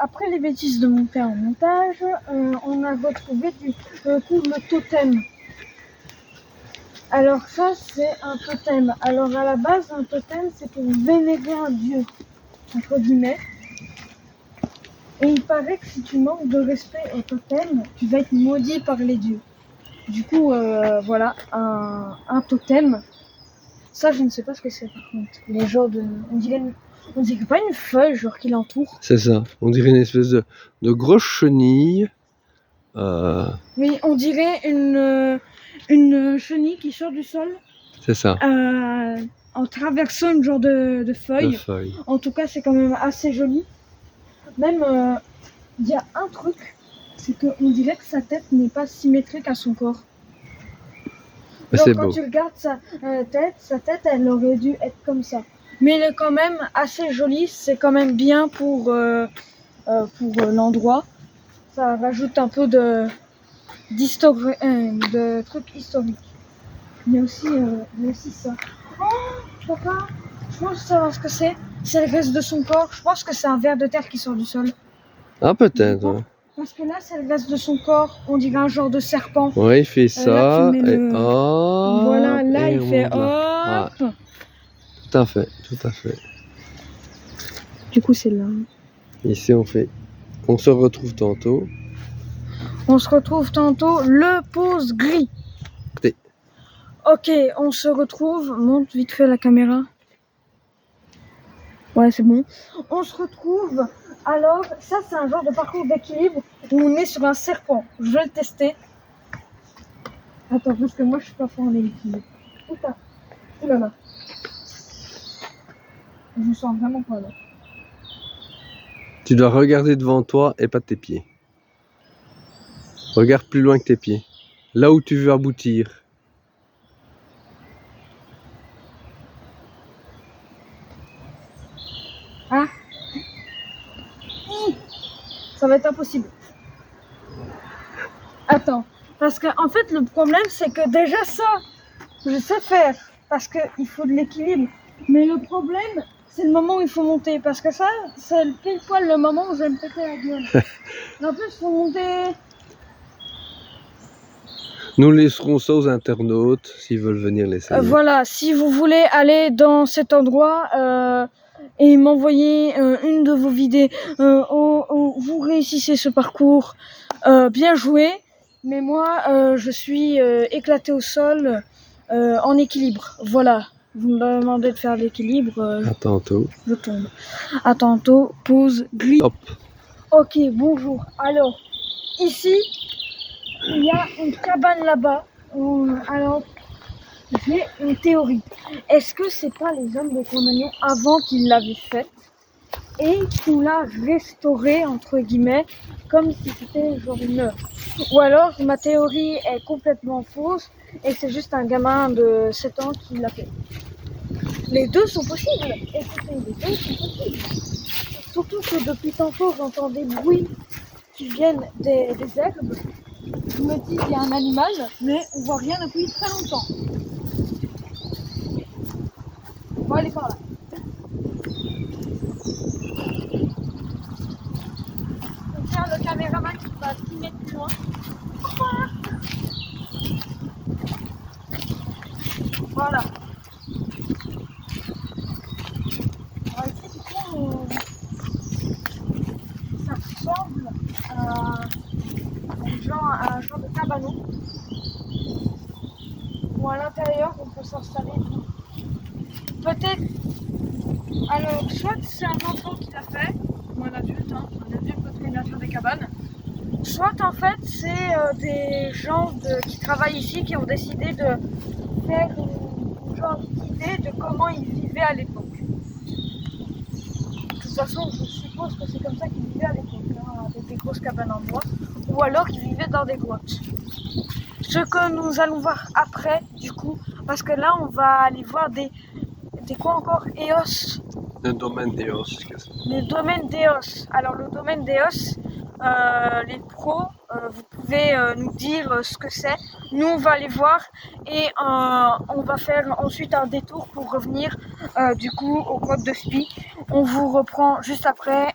après les bêtises de mon père en montage, on a retrouvé le totem. Alors ça, c'est un totem. Alors à la base, un totem, c'est pour vénérer un dieu, entre guillemets. Et il paraît que si tu manques de respect au totem, tu vas être maudit par les dieux. Du coup, voilà, un totem. Ça, je ne sais pas ce que c'est par contre. Les genres de... On dirait pas une feuille, genre qui l'entoure. C'est ça. On dirait une espèce de grosse chenille. Oui, on dirait une chenille qui sort du sol. C'est ça. En traversant une genre de feuille. En tout cas, c'est quand même assez joli. Même, il y a un truc, c'est qu'on dirait que sa tête n'est pas symétrique à son corps. Donc quand tu regardes sa tête, elle aurait dû être comme ça. Mais elle est quand même assez jolie, c'est quand même bien pour l'endroit. Ça rajoute un peu de trucs historiques. Il y a aussi ça. Oh, papa, je pense savoir ce que c'est. C'est le reste de son corps. Je pense que c'est un ver de terre qui sort du sol. Ah, peut-être, ouais. Parce que là, c'est le reste de son corps. On dirait un genre de serpent. Ouais, il fait ça. Là, et hop, voilà, là, il fait hop. Ah, tout à fait, tout à fait. Du coup, c'est là. Ici, on se retrouve tantôt. On se retrouve tantôt. Le pose gris. Ok, on se retrouve. Monte vite fait la caméra. Ouais, c'est bon. On se retrouve. Alors, ça, c'est un genre de parcours d'équilibre où on est sur un serpent. Je vais le tester. Attends, parce que moi, je suis pas fort en équilibre. Oulala. Je me sens vraiment pas là. Tu dois regarder devant toi et pas tes pieds. Regarde plus loin que tes pieds. Là où tu veux aboutir. Ah, ça va être impossible. Attends, parce que en fait le problème c'est que déjà ça, je sais faire parce qu'il faut de l'équilibre. Mais le problème c'est le moment où il faut monter parce que ça, c'est pile poil le moment où je vais me péter la gueule. En plus, il faut monter. Nous laisserons ça aux internautes s'ils veulent venir l'essayer. Voilà, si vous voulez aller dans cet endroit et m'envoyer une de vos vidéos où vous réussissez ce parcours, bien joué. Mais moi, je suis éclaté au sol en équilibre. Voilà, vous me demandez de faire l'équilibre. À tantôt. Je tombe. À tantôt, pause, glisse. Hop. Ok, bonjour. Alors, ici, il y a une cabane là-bas. Alors, j'ai une théorie. Est-ce que c'est pas les hommes de Cro-Magnon avant qu'ils l'avaient faite et qu'on l'a restaurée entre guillemets comme si c'était genre une œuvre? Ou alors ma théorie est complètement fausse et c'est juste un gamin de 7 ans qui l'a fait. Les deux sont possibles. Écoutez, les deux sont possibles. Surtout que depuis tantôt j'entends des bruits qui viennent des herbes. Je me dis qu'il y a un animal, mais on voit rien depuis très longtemps. Bon, elle est par là. On tient le caméraman qui va 10 mètres plus loin. Voilà. Alors ici, du coup, ça ressemble à un genre de cabanon où à l'intérieur on peut s'installer. Peut-être. Alors, soit c'est un enfant qui l'a fait, ou un adulte, un adulte peut venir faire des cabanes. Soit en fait c'est des gens qui travaillent ici qui ont décidé de faire une genre d'idée de comment ils vivaient à l'époque. De toute façon, je suppose que c'est comme ça qu'ils vivaient à l'époque, avec des grosses cabanes en bois, ou alors qu'ils vivaient dans des grottes. Ce que nous allons voir après, du coup, parce que là on va aller voir des quoi encore? EOS. Le domaine d'EOS. Le domaine d'EOS. Alors le domaine d'EOS, les pros, vous pouvez nous dire ce que c'est. Nous on va aller voir et on va faire ensuite un détour pour revenir du coup aux grottes de Spi. On vous reprend juste après.